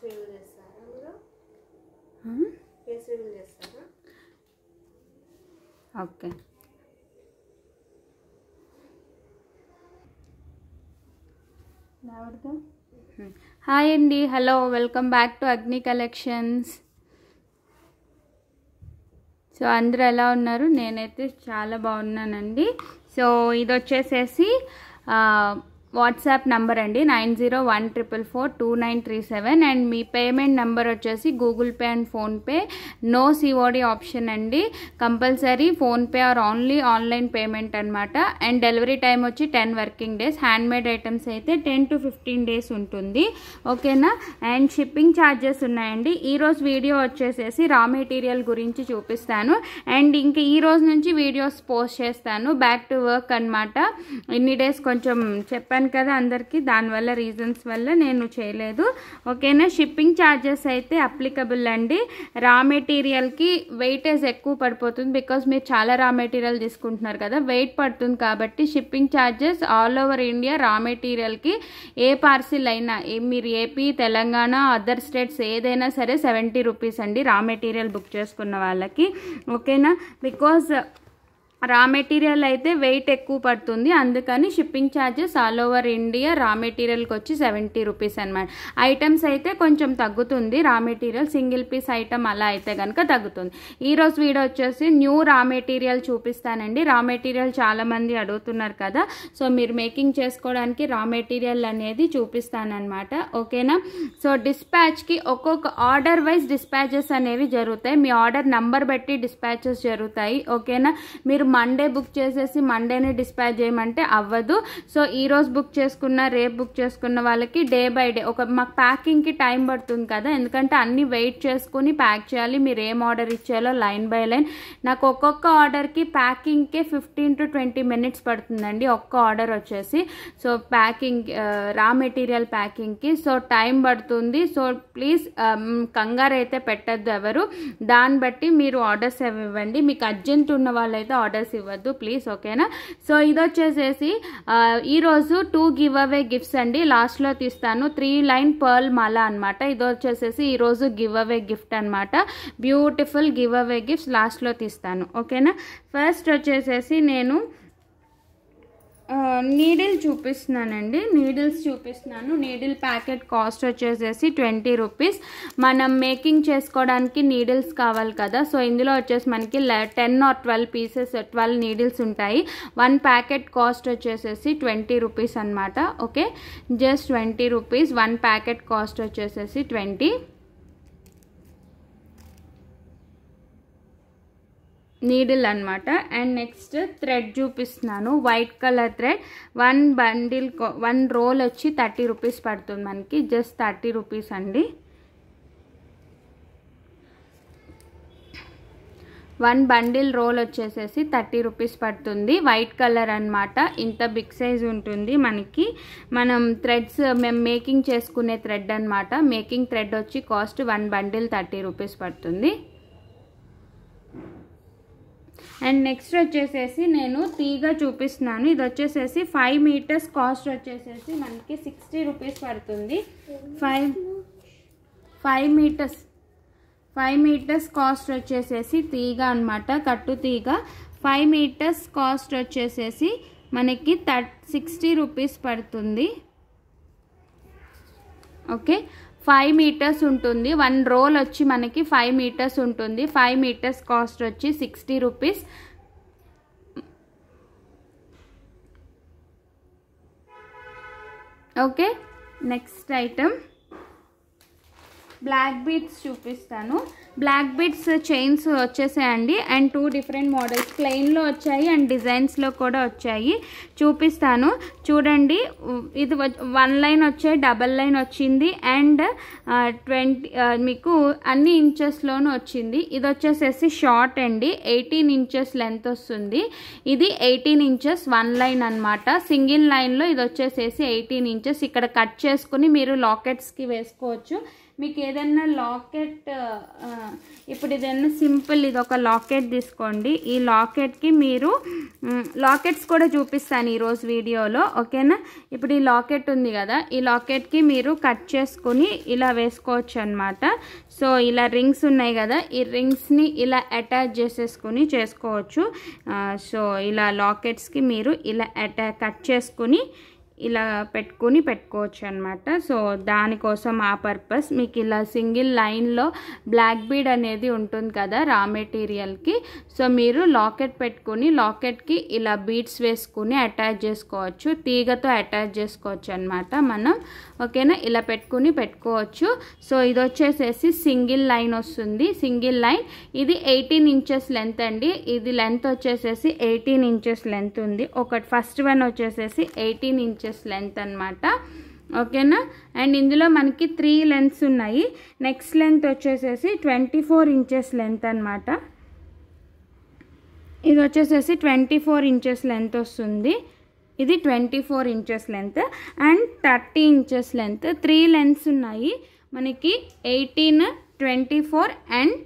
Reveal చేస్తారా మీరు? Face reveal చేస్తారా? ఓకే. హాయ్ అండి, హలో, వెల్కమ్ బ్యాక్ టు అగ్ని కలెక్షన్స్. సో అందరూ ఎలా ఉన్నారు? నేనైతే చాలా బాగున్నానండి. సో ఇది వచ్చేసేసి వాట్సాప్ నంబర్ అండి 9014442937 అండ్ మీ పేమెంట్ నెంబర్ వచ్చేసి Google Pay and PhonePe. No COD option అండి, compulsory PhonePe or only online payment అనమాట. అండ్ డెలివరీ టైం వచ్చి 10 వర్కింగ్ డేస్. హ్యాండ్మేడ్ ఐటమ్స్ అయితే 10 to 15 డేస్ ఉంటుంది, ఓకేనా. అండ్ షిప్పింగ్ ఛార్జెస్ ఉన్నాయండి. ఈరోజు వీడియో వచ్చేసేసి రా మెటీరియల్ గురించి చూపిస్తాను. అండ్ ఇంకా ఈ రోజు నుంచి వీడియోస్ పోస్ట్ చేస్తాను, బ్యాక్ టు వర్క్ అనమాట. ఇన్ని డేస్ కొంచెం చెప్పాను కదా అందరికీ, దానివల్ల రీజన్స్ వల్ల నేను చేయలేదు, ఓకేనా. షిప్పింగ్ ఛార్జెస్ అయితే అప్లికబుల్ అండి. రా మెటీరియల్కి వెయిటేజ్ ఎక్కువ పడిపోతుంది, బికాజ్ మీరు చాలా రా మెటీరియల్ తీసుకుంటున్నారు కదా, వెయిట్ పడుతుంది. కాబట్టి shipping charges all over India రా మెటీరియల్కి ఏ పార్సిల్ అయినా, మీరు ఏపీ, తెలంగాణ, అదర్ స్టేట్స్ ఏదైనా సరే 70 రూపీస్ అండి రా మెటీరియల్ బుక్ చేసుకున్న వాళ్ళకి, ఓకేనా. బికాజ్ రా మెటీరియల్ అయితే వెయిట్ ఎక్కువ పడుతుంది, అందుకని shipping charges all over India రా మెటీరియల్కి వచ్చి 70 రూపీస్ అనమాట. ఐటమ్స్ అయితే కొంచెం తగ్గుతుంది, raw material single piece item అలా అయితే కనుక తగ్గుతుంది. ఈరోజు వీడియో వచ్చేసి న్యూ రా మెటీరియల్ చూపిస్తానండి. రా మెటీరియల్ చాలామంది అడుగుతున్నారు కదా, సో మీరు మేకింగ్ చేసుకోవడానికి రా మెటీరియల్ అనేది చూపిస్తానమాట, ఓకేనా. సో డిస్పాచ్కి ఒక్కొక్క ఆర్డర్ వైజ్ డిస్పాచెస్ అనేవి జరుగుతాయి, మీ ఆర్డర్ నంబర్ బట్టి డిస్పాచెస్ జరుగుతాయి, ఓకేనా. మీరు మండే బుక్ చేసేసి మండేనే డిస్పాచ్ చేయమంటే అవ్వదు. సో ఈరోజు బుక్ చేసుకున్న, రేపు బుక్ చేసుకున్న వాళ్ళకి డే బై డే మాకు ప్యాకింగ్కి టైం పడుతుంది కదా, ఎందుకంటే అన్నీ వెయిట్ చేసుకుని ప్యాక్ చేయాలి. మీరు ఏం ఆర్డర్ ఇచ్చేయాలో లైన్ బై లైన్. నాకు ఒక్కొక్క ఆర్డర్కి ప్యాకింగ్కే 15 to 20 minutes పడుతుందండి ఒక్క ఆర్డర్ వచ్చేసి. సో ప్యాకింగ్ రా మెటీరియల్ ప్యాకింగ్కి సో టైం పడుతుంది. సో ప్లీజ్ కంగారు అయితే పెట్టద్దు ఎవరు, దాన్ని బట్టి మీరు ఆర్డర్స్ ఇవ్వండి. మీకు అర్జెంట్ ఉన్న వాళ్ళైతే ఆర్డర్స్ ఇవ్వద్దు ప్లీజ్, ఓకేనా. సో ఇది వచ్చేసేసి ఈరోజు 2 గివ్ అవే గిఫ్ట్స్ అండి, లాస్ట్లో తీస్తాను. 3 లైన్ పర్ల్ మాల అనమాట. ఇది వచ్చేసేసి ఈరోజు గివ్ అవే గిఫ్ట్ అనమాట, బ్యూటిఫుల్ గివ్ అవే గిఫ్ట్స్ లాస్ట్లో తీస్తాను, ఓకేనా. ఫస్ట్ వచ్చేసేసి నేను నీడిల్ చూపిస్తున్నానండి, నీడిల్స్ చూపిస్తున్నాను. నీడిల్ ప్యాకెట్ కాస్ట్ వచ్చేసేసి 20 రూపీస్. మనం మేకింగ్ చేసుకోవడానికి నీడిల్స్ కావాలి కదా, సో ఇందులో వచ్చేసి మనకి 10 or 12 పీసెస్ 12 నీడిల్స్ ఉంటాయి. 1 ప్యాకెట్ కాస్ట్ వచ్చేసేసి 20 రూపీస్ అనమాట, okay. Just 20 rupees 1 packet cost వచ్చేసేసి 20. నీడిల్ అనమాట. అండ్ నెక్స్ట్ థ్రెడ్ చూపిస్తున్నాను, white colour thread. 1 bundle 1 roll వచ్చి 30 రూపీస్ పడుతుంది మనకి, జస్ట్ 30 రూపీస్ అండి. 1 బండిల్ రోల్ వచ్చేసేసి 30 రూపీస్ పడుతుంది, వైట్ కలర్ అనమాట. ఇంత బిగ్ సైజ్ ఉంటుంది మనకి. మనం థ్రెడ్స్ మేము మేకింగ్ చేసుకునే థ్రెడ్ అనమాట. మేకింగ్ థ్రెడ్ వచ్చి కాస్ట్ 1 బండిల్ 30 రూపీస్ పడుతుంది. అండ్ నెక్స్ట్ వచ్చేసేసి నేను తీగ చూపిస్తున్నాను. ఇది వచ్చేసేసి 5 meters కాస్ట్ వచ్చేసేసి మనకి 60 రూపీస్ పడుతుంది. 5 meters కాస్ట్ వచ్చేసేసి తీగ అనమాట, కట్టు తీగ. 5 meters కాస్ట్ వచ్చేసేసి మనకి 60 రూపీస్ పడుతుంది, ఓకే. 5 meters ఉంటుంది. 1 రోల్ వచ్చి మనకి 5 meters ఉంటుంది. 5 meters కాస్ట్ వచ్చి 60 rupees. Okay. Next item black beads చూపిస్తాను. బ్లాక్ బీడ్స్ చైన్స్ వచ్చేసాయండి. అండ్ 2 different మోడల్స్, ప్లెయిన్లో వచ్చాయి అండ్ డిజైన్స్లో కూడా వచ్చాయి, చూపిస్తాను చూడండి. ఇది 1 లైన్ వచ్చాయి, డబల్ లైన్ వచ్చింది. అండ్ 20 మీకు అన్ని ఇంచెస్లోనూ వచ్చింది. ఇది వచ్చేసేసి షార్ట్ అండి, 18 inches లెంత్ వస్తుంది. ఇది 18 inches 1 లైన్ అనమాట. సింగిల్ లైన్లో ఇది వచ్చేసేసి 18 inches. ఇక్కడ కట్ చేసుకుని మీరు లాకెట్స్కి వేసుకోవచ్చు. మీకు ఏదైనా లాకెట్ ఇప్పుడు ఏదైనా సింపుల్ ఇది ఒక లాకెట్ తీసుకోండి. ఈ లాకెట్కి మీరు లాకెట్స్ కూడా చూపిస్తాను ఈరోజు వీడియోలో, ఓకేనా. ఇప్పుడు ఈ లాకెట్ ఉంది కదా, ఈ లాకెట్కి మీరు కట్ చేసుకుని ఇలా వేసుకోవచ్చు అనమాట. సో ఇలా రింగ్స్ ఉన్నాయి కదా, ఈ రింగ్స్ని ఇలా అటాచ్ చేసేసుకుని చేసుకోవచ్చు. సో ఇలా లాకెట్స్కి మీరు ఇలా కట్ చేసుకుని ఇలా పెట్టుకోవచ్చు అనమాట. సో దానికోసం ఆ పర్పస్ మీకు ఇలా సింగిల్ లైన్లో బ్లాక్ బీడ్ అనేది ఉంటుంది కదా రా మెటీరియల్కి. సో మీరు లాకెట్ పెట్టుకుని లాకెట్కి ఇలా బీడ్స్ వేసుకుని అటాచ్ చేసుకోవచ్చు, తీగతో అటాచ్ చేసుకోవచ్చు అనమాట మనం, ఓకేనా. ఇలా పెట్టుకోవచ్చు. సో ఇది వచ్చేసేసి సింగిల్ లైన్ వస్తుంది, సింగిల్ లైన్. ఇది 18 ఇంచెస్ లెంత్ అండి. ఇది లెంత్ వచ్చేసేసి 18 ఇంచెస్ లెంత్ ఉంది. ఒకటి ఫస్ట్ వన్ వచ్చేసేసి 18 ఇంచెస్ లెంత్ అన్నమాట, ఓకేనా. అండ్ ఇందులో మనకి 3 లెంత్స్ ఉన్నాయి. నెక్స్ట్ లెంత్ వచ్చేసేసి 24 ఇంచెస్ లెంత్ అన్నమాట. ఇది వచ్చేసేసి 24 ఇంచెస్ లెంత్ వస్తుంది. ఇది 24 inches length and 30 inches length. 3 lengths ఉన్నాయి మనకి, 18, 24 అండ్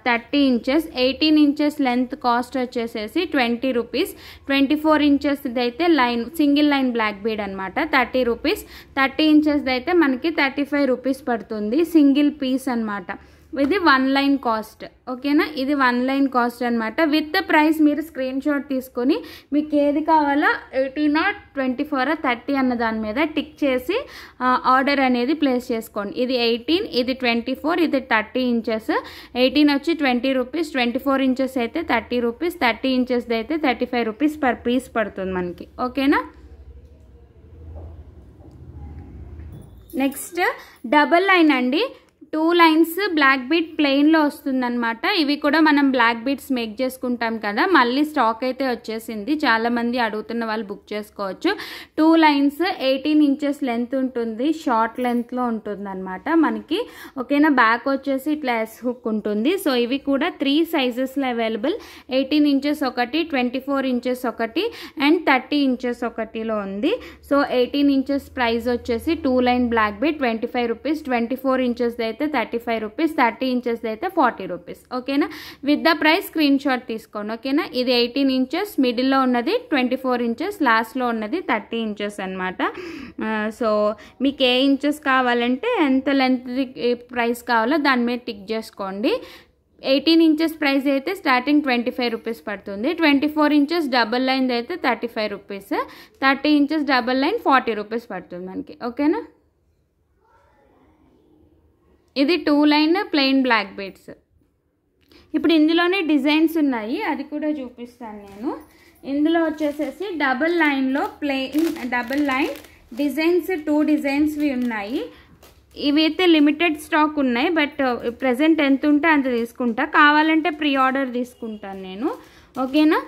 30 ఇంచెస్. 18 ఇంచెస్ లెంత్ కాస్ట్ వచ్చేసేసి 20 రూపీస్. 24 ఇంచెస్ది అయితే line single line black bead అనమాట, 30 రూపీస్. 30 ఇంచెస్ది అయితే మనకి 35 రూపీస్ పడుతుంది, సింగిల్ పీస్ అనమాట. ఇది 1 లైన్ కాస్ట్, ఓకేనా. ఇది 1 లైన్ కాస్ట్ అనమాట. విత్ ప్రైస్ మీరు స్క్రీన్ షాట్ తీసుకొని మీకు ఏది కావాలో 18, 24, 30 అన్న దాని మీద టిక్ చేసి ఆర్డర్ అనేది ప్లేస్ చేసుకోండి. ఇది 18, ఇది 24, ఇది 30 ఇంచెస్. 18 వచ్చి 20 రూపీస్, 24 ఇంచెస్ అయితే 30 రూపీస్, 30 ఇంచెస్ది అయితే 35 రూపీస్ పర్ పీస్ పడుతుంది మనకి, ఓకేనా. నెక్స్ట్ డబల్ లైన్ అండి. 2 లైన్స్ బ్లాక్ బీడ్ ప్లెయిన్లో వస్తుందన్నమాట. ఇవి కూడా మనం బ్లాక్ బీడ్స్ మేక్ చేసుకుంటాం కదా, మళ్ళీ స్టాక్ అయితే వచ్చేసింది. చాలామంది అడుగుతున్న వాళ్ళు బుక్ చేసుకోవచ్చు. 2 లైన్స్ 18 ఇంచెస్ లెంత్ ఉంటుంది, షార్ట్ లెంత్లో ఉంటుంది అనమాట మనకి, ఓకేనా. బ్యాక్ వచ్చేసి ఇట్లా ఎస్ హుక్ ఉంటుంది. సో ఇవి కూడా 3 సైజెస్లో అవైలబుల్. 18 ఇంచెస్ ఒకటి, 24 ఇంచెస్ ఒకటి అండ్ 30 ఇంచెస్ ఒకటిలో ఉంది. సో 18 ఇంచెస్ ప్రైస్ వచ్చేసి 2 line black bead 25 rupees, 24 inches అయితే 35 రూపీస్, 30 ఇంచెస్ అయితే 40 రూపీస్, ఓకేనా. With the price screenshot తీసుకోండి, ఓకేనా. ఇది 18 ఇంచెస్, మిడిల్లో ఉన్నది 24 ఇంచెస్, లాస్ట్లో ఉన్నది 30 ఇంచెస్ అనమాట. సో మీకు ఏ ఇంచెస్ కావాలంటే ఎంత లెంత్ ప్రైస్ కావాలో దాని మీద టిక్ చేసుకోండి. 18 ఇంచెస్ ప్రైస్ అయితే స్టార్టింగ్ 25 రూపీస్ పడుతుంది. 24 ఇంచెస్ డబల్ లైన్ అయితే 35 rupees, 30 inches double line 40 rupees పడుతుంది మనకి, ఓకేనా. ఇది 2 లైన్ ప్లెయిన్ బ్లాక్ బీడ్స్. ఇప్పుడు ఇందులోనే డిజైన్స్ ఉన్నాయి, అది కూడా చూపిస్తాను నేను. ఇందులో వచ్చేసేసి డబల్ లైన్లో ప్లెయిన్ డబల్ లైన్ డిజైన్స్ 2 డిజైన్స్వి ఉన్నాయి. ఇవి అయితే లిమిటెడ్ స్టాక్ ఉన్నాయి, బట్ ప్రజెంట్ ఎంత ఉంటే అంత తీసుకుంటా, కావాలంటే ప్రీ ఆర్డర్ తీసుకుంటాను నేను, ఓకేనా.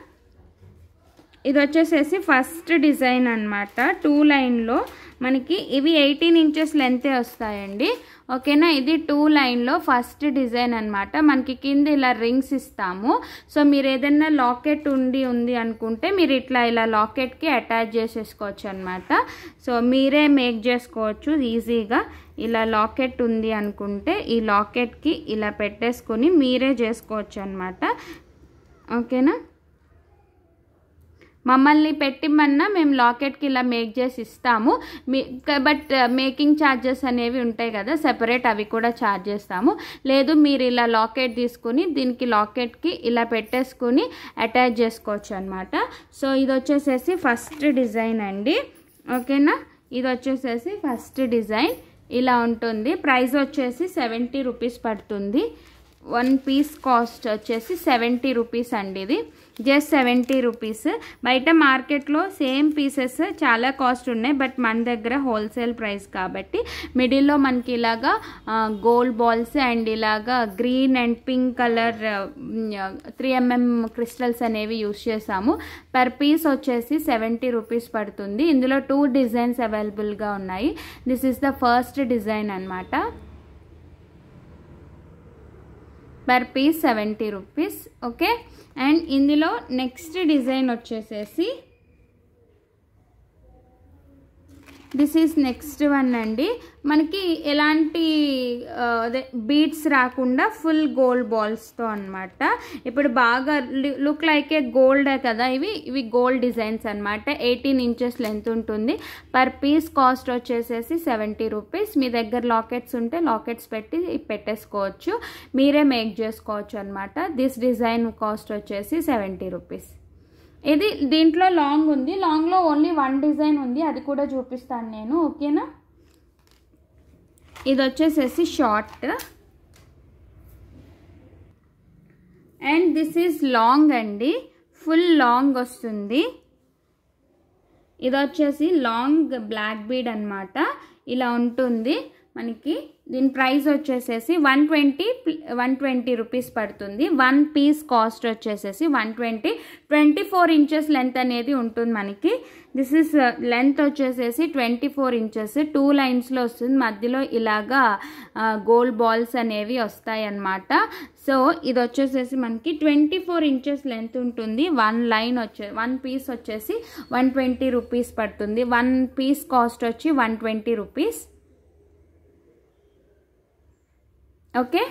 ఇది వచ్చేసేసి ఫస్ట్ డిజైన్ అనమాట. 2 లైన్లో మనకి ఇవి 18 ఇంచెస్ లెంతే వస్తాయండి, ఓకేనా. ఇది 2 లైన్లో ఫస్ట్ డిజైన్ అనమాట. మనకి కింద ఇలా రింగ్స్ ఇస్తాము. సో మీరు ఏదైనా లాకెట్ ఉంది అనుకుంటే మీరు ఇలా లాకెట్కి అటాచ్ చేసేసుకోవచ్చు అనమాట. సో మీరే మేక్ చేసుకోవచ్చు ఈజీగా. ఇలా లాకెట్ ఉంది అనుకుంటే ఈ లాకెట్కి ఇలా పెట్టేసుకొని మీరే చేసుకోవచ్చు అనమాట, ఓకేనా. మమ్మల్ని పెట్టిమన్నా మేము లాకెట్కి ఇలా మేక్ చేసి ఇస్తాము, బట్ మేకింగ్ ఛార్జెస్ అనేవి ఉంటాయి కదా సెపరేట్, అవి కూడా ఛార్జ్ చేస్తాము. లేదు మీరు ఇలా లాకెట్ తీసుకుని దీనికి లాకెట్కి ఇలా పెట్టేసుకుని అటాచ్ చేసుకోవచ్చు అనమాట. సో ఇది వచ్చేసేసి ఫస్ట్ డిజైన్ అండి, ఓకేనా. ఇది వచ్చేసేసి ఫస్ట్ డిజైన్ ఇలా ఉంటుంది. ప్రైస్ వచ్చేసి 70 రూపీస్ పడుతుంది. 1 పీస్ కాస్ట్ వచ్చేసి 70 రూపీస్ అండి. ఇది జస్ట్ 70 రూపీస్. బయట మార్కెట్లో సేమ్ పీసెస్ చాలా కాస్ట్ ఉన్నాయి, బట్ మన దగ్గర హోల్సేల్ ప్రైస్ కాబట్టి మిడిల్లో మనకి ఇలాగా గోల్డ్ బాల్స్ అండ్ ఇలాగా green and pink colour 3mm crystals అనేవి యూస్ చేసాము. పర్ పీస్ వచ్చేసి 70 రూపీస్ పడుతుంది. ఇందులో 2 డిజైన్స్ అవైలబుల్గా ఉన్నాయి. This is the first design అనమాట. Per piece 70 rupees, okay. And ఇందులో నెక్స్ట్ డిజైన్ వచ్చేసేసి దిస్ ఈజ్ నెక్స్ట్ వన్ అండి. మనకి ఎలాంటి అదే బీడ్స్ రాకుండా ఫుల్ గోల్డ్ బాల్స్తో అనమాట. ఇప్పుడు బాగా లుక్ లైక్ ఏ గోల్డ్ కదా, ఇవి గోల్డ్ డిజైన్స్ అనమాట. 18 ఇంచెస్ లెంత్ ఉంటుంది. పర్ పీస్ కాస్ట్ వచ్చేసేసి 70 రూపీస్. మీ దగ్గర లాకెట్స్ ఉంటే లాకెట్స్ పెట్టి పెట్టేసుకోవచ్చు, మీరే మేక్ చేసుకోవచ్చు అనమాట. దిస్ డిజైన్ కాస్ట్ వచ్చేసి 70 రూపీస్. ఇది దీంట్లో లాంగ్ ఉంది, లాంగ్లో ఓన్లీ 1 డిజైన్ ఉంది, అది కూడా చూపిస్తాను నేను. ఓకేనా, ఇది వచ్చేసేసి short and this is long అండి, ఫుల్ లాంగ్ వస్తుంది. ఇది వచ్చేసి లాంగ్ బ్లాక్ బీడ్ అనమాట, ఇలా ఉంటుంది మనకి. దీని ప్రైస్ వచ్చేసేసి 120 రూపీస్ పడుతుంది. 1 పీస్ కాస్ట్ వచ్చేసేసి 120. 24 ఇంచెస్ లెంత్ అనేది ఉంటుంది మనకి. దిస్ ఇస్ లెంత్ వచ్చేసేసి 24 ఇంచెస్. 2 లైన్స్లో వస్తుంది, మధ్యలో ఇలాగా గోల్డ్ బాల్స్ అనేవి వస్తాయి అన్నమాట. సో ఇది వచ్చేసేసి మనకి 24 ఇంచెస్ లెంత్ ఉంటుంది. 1 పీస్ వచ్చేసి 120 రూపీస్ పడుతుంది. 1 పీస్ కాస్ట్ వచ్చి 120 రూపీస్. ఓకే,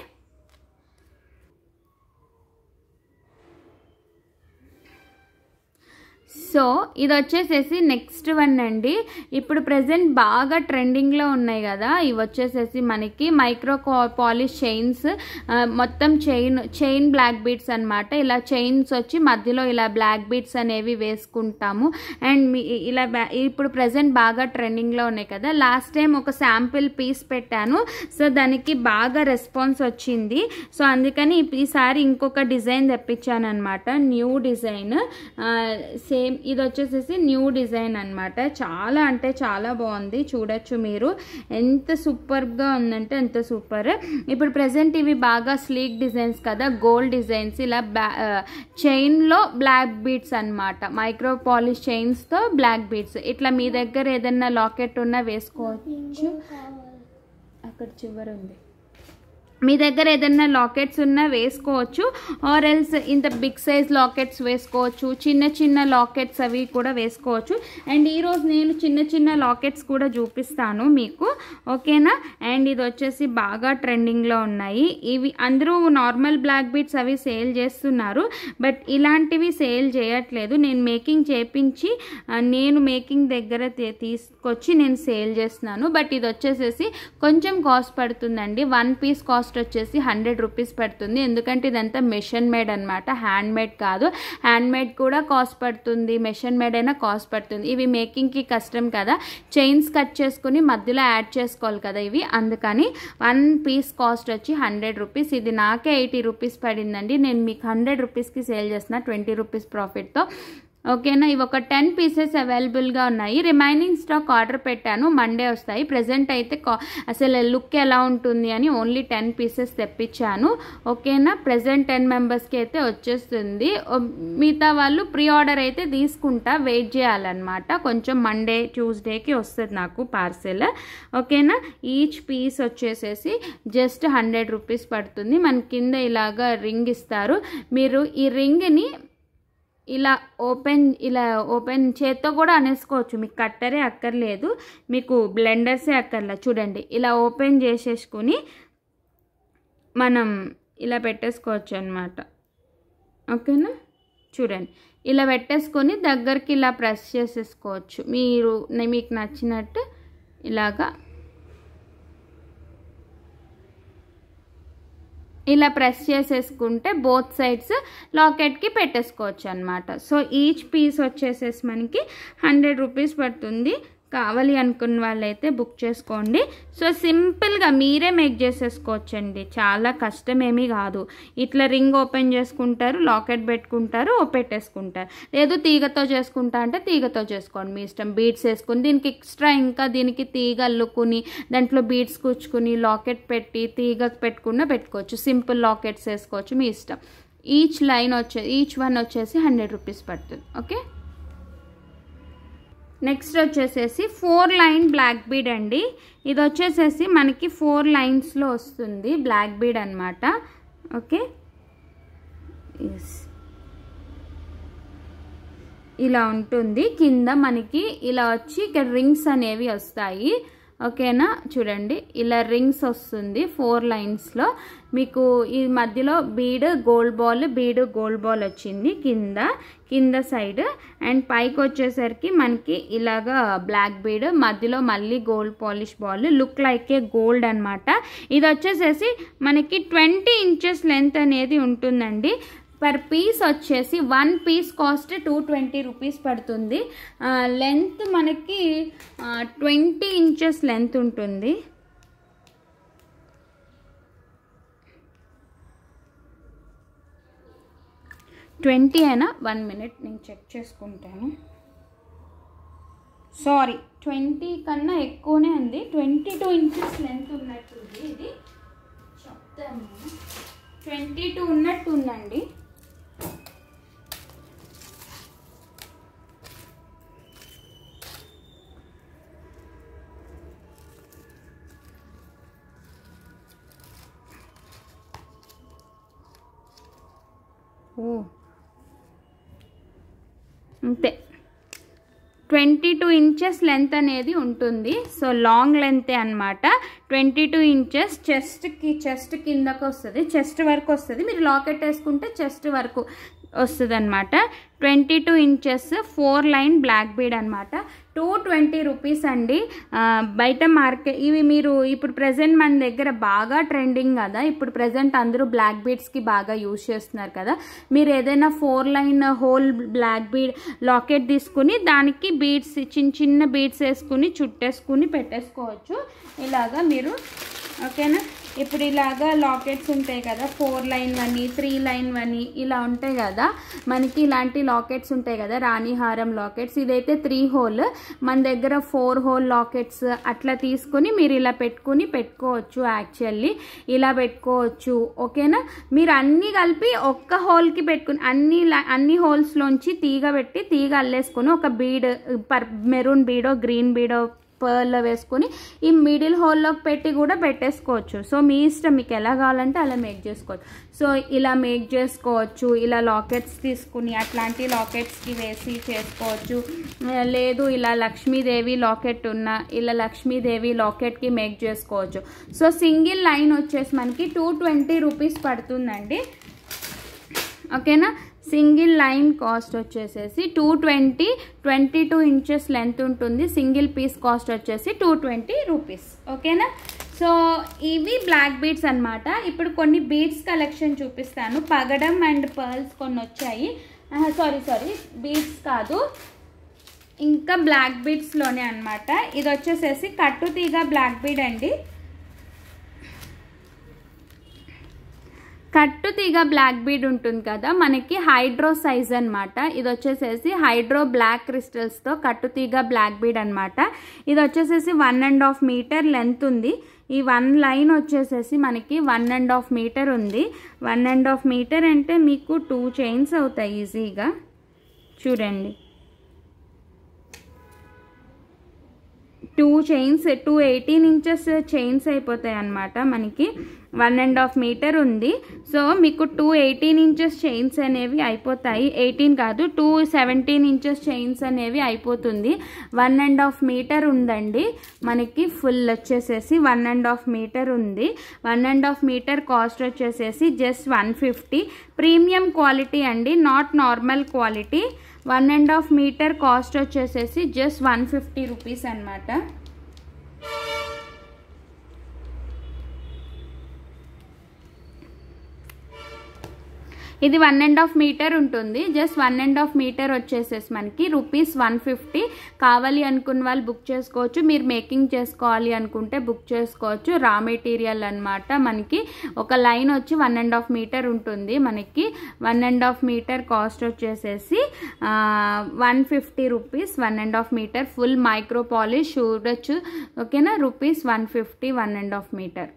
సో ఇది వచ్చేసేసి నెక్స్ట్ వన్ అండి. ఇప్పుడు ప్రెజెంట్ బాగా ట్రెండింగ్లో ఉన్నాయి కదా, ఇవి వచ్చేసేసి మనకి మైక్రో పాలిష్ చైన్స్, మొత్తం చైన్ బ్లాక్ బీడ్స్ అనమాట. ఇలా చైన్స్ వచ్చి మధ్యలో ఇలా బ్లాక్ బీడ్స్ అనేవి వేసుకుంటాము. అండ్ ఇలా ఇప్పుడు ప్రెజెంట్ బాగా ట్రెండింగ్లో ఉన్నాయి కదా. లాస్ట్ టైం ఒక శాంపిల్ పీస్ పెట్టాను, సో దానికి బాగా రెస్పాన్స్ వచ్చింది. సో అందుకని ఈసారి ఇంకొక డిజైన్ తెప్పించాను అనమాట, న్యూ డిజైన్. సేమ్ ఇది వచ్చేసేసి న్యూ డిజైన్ అనమాట. చాలా అంటే చాలా బాగుంది, చూడొచ్చు మీరు. ఎంత సూపర్గా ఉందంటే ఎంత సూపర్. ఇప్పుడు ప్రెజెంట్ ఇవి బాగా స్లీక్ డిజైన్స్ కదా, గోల్డ్ డిజైన్స్. ఇలా చైన్లో బ్లాక్ బీడ్స్ అనమాట, మైక్రో పాలిష్ చైన్స్తో బ్లాక్ బీడ్స్. ఇట్లా మీ దగ్గర ఏదైనా లాకెట్ ఉన్నా వేసుకోవచ్చు. అక్కడ చివరి ఉంది, మీ దగ్గర ఏదైనా లాకెట్స్ ఉన్నా వేసుకోవచ్చు. ఆర్ ఎల్స్ ఇంత బిగ్ సైజ్ లాకెట్స్ వేసుకోవచ్చు, చిన్న చిన్న లాకెట్స్ అవి కూడా వేసుకోవచ్చు. అండ్ ఈరోజు నేను చిన్న చిన్న లాకెట్స్ కూడా చూపిస్తాను మీకు, ఓకేనా. అండ్ ఇది వచ్చేసి బాగా ట్రెండింగ్లో ఉన్నాయి. ఇవి అందరూ నార్మల్ బ్లాక్ బీడ్స్ అవి సేల్ చేస్తున్నారు, బట్ ఇలాంటివి సేల్ చేయట్లేదు. నేను మేకింగ్ చేపించి నేను మేకింగ్ దగ్గర తీసుకొచ్చి నేను సేల్ చేస్తున్నాను. బట్ ఇది వచ్చేసేసి కొంచెం కాస్ట్ పడుతుందండి. 1 పీస్ కాస్ట్ వచ్చేసి 100 రూపీస్ పడుతుంది. ఎందుకంటే ఇదంతా మెషిన్ మేడ్ అనమాట, హ్యాండ్ మేడ్ కాదు. హ్యాండ్ మేడ్ కూడా కాస్ట్ పడుతుంది, మెషిన్ మేడ్ అయినా కాస్ట్ పడుతుంది. ఇవి మేకింగ్కి కష్టం కదా, చైన్స్ కట్ చేసుకుని మధ్యలో యాడ్ చేసుకోవాలి కదా ఇవి, అందుకని 1 పీస్ కాస్ట్ వచ్చి 100 రూపీస్. ఇది నాకే 80 రూపీస్ పడిందండి. నేను మీకు 100 రూపీస్కి సేల్ చేస్తున్నా 20 రూపీస్ ప్రాఫిట్తో, ఓకేనా. ఇవి ఒక 10 పీసెస్ అవైలబుల్గా ఉన్నాయి. రిమైనింగ్ స్టాక్ ఆర్డర్ పెట్టాను, మండే వస్తాయి. ప్రజెంట్ అయితే అసలు లుక్ ఎలా ఉంటుంది అని ఓన్లీ 10 పీసెస్ తెప్పించాను, ఓకేనా. ప్రజెంట్ 10 మెంబర్స్కి అయితే వచ్చేస్తుంది. మిగతా వాళ్ళు ప్రీ ఆర్డర్ అయితే తీసుకుంటా, వెయిట్ చేయాలన్నమాట. కొంచెం మండే ట్యూస్డేకి వస్తుంది నాకు పార్సెల్, ఓకేనా. ఈచ్ పీస్ వచ్చేసేసి జస్ట్ 100 రూపీస్ పడుతుంది. మన కింద ఇలాగా రింగ్ ఇస్తారు. మీరు ఈ రింగ్ని ఇలా ఓపెన్ చేత్తో కూడా అనేసుకోవచ్చు, మీకు కట్టరే అక్కర్లేదు, మీకు బ్లెండర్సే అక్కర్లేదు. చూడండి, ఇలా ఓపెన్ చేసేసుకుని మనం ఇలా పెట్టేసుకోవచ్చు అన్నమాట, ఓకేనా. చూడండి, ఇలా పెట్టేసుకొని దగ్గరికి ఇలా ప్రెస్ చేసేసుకోవచ్చు. మీకు నచ్చినట్టు ఇలాగా ఇలా ప్రెస్ చేసేసుకుంటే బోత్ సైడ్స్ లాకెట్కి పెట్టేసుకోవచ్చు అనమాట. సో ఈచ్ పీస్ వచ్చేసేసి మనకి 100 రూపీస్ పడుతుంది. కావాలి అనుకున్న వాళ్ళైతే బుక్ చేసుకోండి. సో సింపుల్గా మీరే మేక్ చేసేసుకోవచ్చండి, చాలా కష్టమేమీ కాదు. ఇట్లా రింగ్ ఓపెన్ చేసుకుంటారు, లాకెట్ పెట్టుకుంటారు, పెట్టేసుకుంటారు. లేదు తీగతో చేసుకుంటా అంటే తీగతో చేసుకోండి, మీ ఇష్టం. బీడ్స్ వేసుకుని దీనికి ఎక్స్ట్రా ఇంకా దీనికి తీగ అల్లుకుని దాంట్లో బీడ్స్ కూర్చుకుని లాకెట్ పెట్టి తీగ పెట్టుకోవచ్చు. సింపుల్ లాకెట్స్ వేసుకోవచ్చు, మీ ఇష్టం. ఈచ్ వన్ వచ్చేసి 100 రూపీస్ పడుతుంది, ఓకే. నెక్స్ట్ వచ్చేసేసి 4 లైన్ బ్లాక్ బీడ్ అండి. ఇది వచ్చేసేసి మనకి 4 లైన్స్లో వస్తుంది బ్లాక్ బీడ్ అనమాట, ఓకే. ఇలా ఉంటుంది. కింద మనకి ఇలా వచ్చి ఇక్కడ రింగ్స్ అనేవి వస్తాయి. ఓకేనా, చూడండి ఇలా రింగ్స్ వస్తుంది 4 లైన్స్లో. మీకు ఈ మధ్యలో బీడ్ గోల్డ్ బాల్ వచ్చింది కింద సైడ్. అండ్ పైకి వచ్చేసరికి మనకి ఇలాగా బ్లాక్ బీడ్, మధ్యలో మళ్ళీ gold polish ball, look like ఏ గోల్డ్ అనమాట. ఇది వచ్చేసేసి మనకి 20 ఇంచెస్ లెంత్ అనేది ఉంటుందండి. పర్ పీస్ వచ్చేసి 1 పీస్ కాస్ట్ 220 రూపీస్ పడుతుంది. లెంత్ మనకి 20 ఇంచెస్ లెంత్ ఉంటుంది. అయినా 1 మినిట్ నేను చెక్ చేసుకుంటాను. సారీ, 20 కన్నా ఎక్కువనే ఉంది. 22 ఇంచెస్ లెంత్ ఉన్నట్టుంది. ఇది చెప్తాను, 22 ఉన్నట్టు ఉందండి. అంతే, 22 ఇంచెస్ లెంత్ అనేది ఉంటుంది. సో లాంగ్ లెంతే అనమాట. 22 ఇంచెస్ చెస్ట్ కిందకు వస్తుంది, చెస్ట్ వరకు వస్తుంది. మీరు లాకెట్ వేసుకుంటే చెస్ట్ వరకు వస్తుంది అనమాట. 22 ఇంచెస్ 4 లైన్ బ్లాక్ బీడ్ అనమాట. 220 రూపీస్ అండి. బయట మార్కెట్ ఇవి మీరు ఇప్పుడు ప్రజెంట్ మన దగ్గర బాగా ట్రెండింగ్ కదా. ఇప్పుడు ప్రజెంట్ అందరూ బ్లాక్ బీడ్స్కి బాగా యూజ్ చేస్తున్నారు కదా. మీరు ఏదైనా 4 line hole black bead locket తీసుకుని దానికి బీడ్స్ చిన్న బీడ్స్ వేసుకుని చుట్టేసుకుని పెట్టేసుకోవచ్చు ఇలాగా మీరు. ఓకేనా, ఇప్పుడు ఇలాగా లాకెట్స్ ఉంటాయి కదా, 4 లైన్ వని 3 లైన్ వని ఇలా ఉంటాయి కదా. మనకి ఇలాంటి లాకెట్స్ ఉంటాయి కదా, రాణిహారం లాకెట్స్. ఇదైతే 3 హోల్, మన దగ్గర 4 హోల్ లాకెట్స్ అట్లా తీసుకుని మీరు ఇలా పెట్టుకోవచ్చు. యాక్చువల్లీ ఇలా పెట్టుకోవచ్చు. ఓకేనా, మీరు అన్నీ కలిపి ఒక్క హోల్కి పెట్టుకుని అన్ని హోల్స్లోంచి తీగ అల్లేసుకొని ఒక బీడ్ మెరూన్ బీడో గ్రీన్ బీడో పర్ల్లో వేసుకొని ఈ మిడిల్ హోల్లోకి పెట్టి కూడా పెట్టేసుకోవచ్చు. సో మీ ఇష్టం, మీకు ఎలా కావాలంటే అలా మేక్ చేసుకోవచ్చు. సో ఇలా మేక్ చేసుకోవచ్చు. ఇలా లాకెట్స్ తీసుకుని అట్లాంటి లాకెట్స్కి వేసి చేసుకోవచ్చు. లేదు ఇలా లక్ష్మీదేవి లాకెట్ ఉన్న ఇలా లక్ష్మీదేవి లాకెట్కి మేక్ చేసుకోవచ్చు. సో సింగిల్ లైన్ వచ్చేసి మనకి 220 రూపీస్ పడుతుందండి. ఓకేనా, సింగిల్ లైన్ కాస్ట్ వచ్చేసేసి 220, 22 ఇంచెస్ లెంత్ ఉంటుంది. సింగిల్ పీస్ కాస్ట్ వచ్చేసి 220 రూపీస్. ఓకేనా, సో ఇవి బ్లాక్ బీడ్స్ అనమాట. ఇప్పుడు కొన్ని బీడ్స్ కలెక్షన్ చూపిస్తాను. పగడం అండ్ పర్ల్స్ కొన్ని వచ్చాయి. సారీ బీడ్స్ కాదు, ఇంకా బ్లాక్ బీడ్స్లోనే అనమాట. ఇది వచ్చేసేసి కట్టుతీగ బ్లాక్ బీడ్ అండి. కట్టుతీగ బ్లాక్ బీడ్ ఉంటుంది కదా, మనకి హైడ్రో సైజ్ అనమాట. ఇది వచ్చేసేసి హైడ్రో బ్లాక్ క్రిస్టల్స్తో కట్టుతీగ బ్లాక్ బీడ్ అనమాట. ఇది వచ్చేసేసి 1.5 మీటర్ లెంత్ ఉంది. ఈ 1 లైన్ వచ్చేసేసి మనకి 1.5 మీటర్ ఉంది. 1.5 మీటర్ అంటే మీకు 2 చైన్స్ అవుతాయి ఈజీగా. చూడండి, 2 చైన్స్ 18 ఇంచెస్ చైన్స్ అయిపోతాయి అన్నమాట. మనకి 1.5 మీటర్ ఉంది. సో మీకు 18 ఇంచెస్ చైన్స్ అనేవి అయిపోతాయి. 18 కాదు, 17 ఇంచెస్ చైన్స్ అనేవి అయిపోతుంది. 1.5 మీటర్ ఉందండి మనకి. ఫుల్ వచ్చేసేసి 1.5 మీటర్ ఉంది. 1.5 మీటర్ కాస్ట్ వచ్చేసేసి జస్ట్ 150. ప్రీమియం క్వాలిటీ అండి, not normal quality. 1.5 meter cost వచ్చేసేసి జస్ట్ 150 రూపీస్ అనమాట. ఇది 1.5 మీటర్ ఉంటుంది. జస్ట్ 1.5 మీటర్ వచ్చేసేసి మనకి రూపీస్ 150. కావాలి అనుకున్న వాళ్ళు బుక్ చేసుకోవచ్చు. మీరు మేకింగ్ చేసుకోవాలి అనుకుంటే బుక్ చేసుకోవచ్చు. రా మెటీరియల్ అనమాట. మనకి ఒక లైన్ వచ్చి 1.5 మీటర్ ఉంటుంది. మనకి 1.5 మీటర్ కాస్ట్ వచ్చేసేసి 150 rupees. 1.5 meter full micro polish చూడొచ్చు. ఓకేనా, rupees 150 1.5 meter.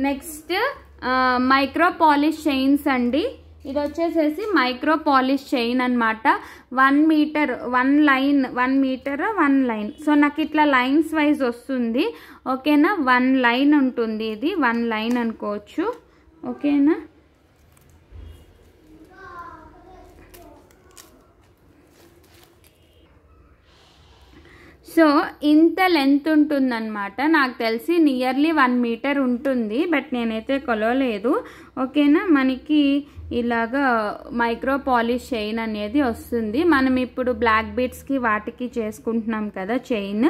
Next micro polish chains అండి. ఇది వచ్చేసేసి మైక్రో పాలిష్ చైన్ అనమాట. 1 meter 1 line 1 meter 1 line. So నాకు ఇట్లా లైన్స్ వైజ్ వస్తుంది. ఓకేనా, 1 లైన్ ఉంటుంది, ఇది 1 లైన్ అనుకోవచ్చు. ఓకేనా, సో ఇంత లెంత్ ఉంటుందన్నమాట. నాకు తెలిసి నియర్లీ 1 మీటర్ ఉంటుంది, బట్ నేనైతే కొలవలేదు. ఓకేనా, మనకి ఇలాగా మైక్రో పాలిష్ చైన్ అనేది వస్తుంది. మనం ఇప్పుడు బ్లాక్ బీడ్స్కి వాటికి చేసుకుంటున్నాం కదా చైన్.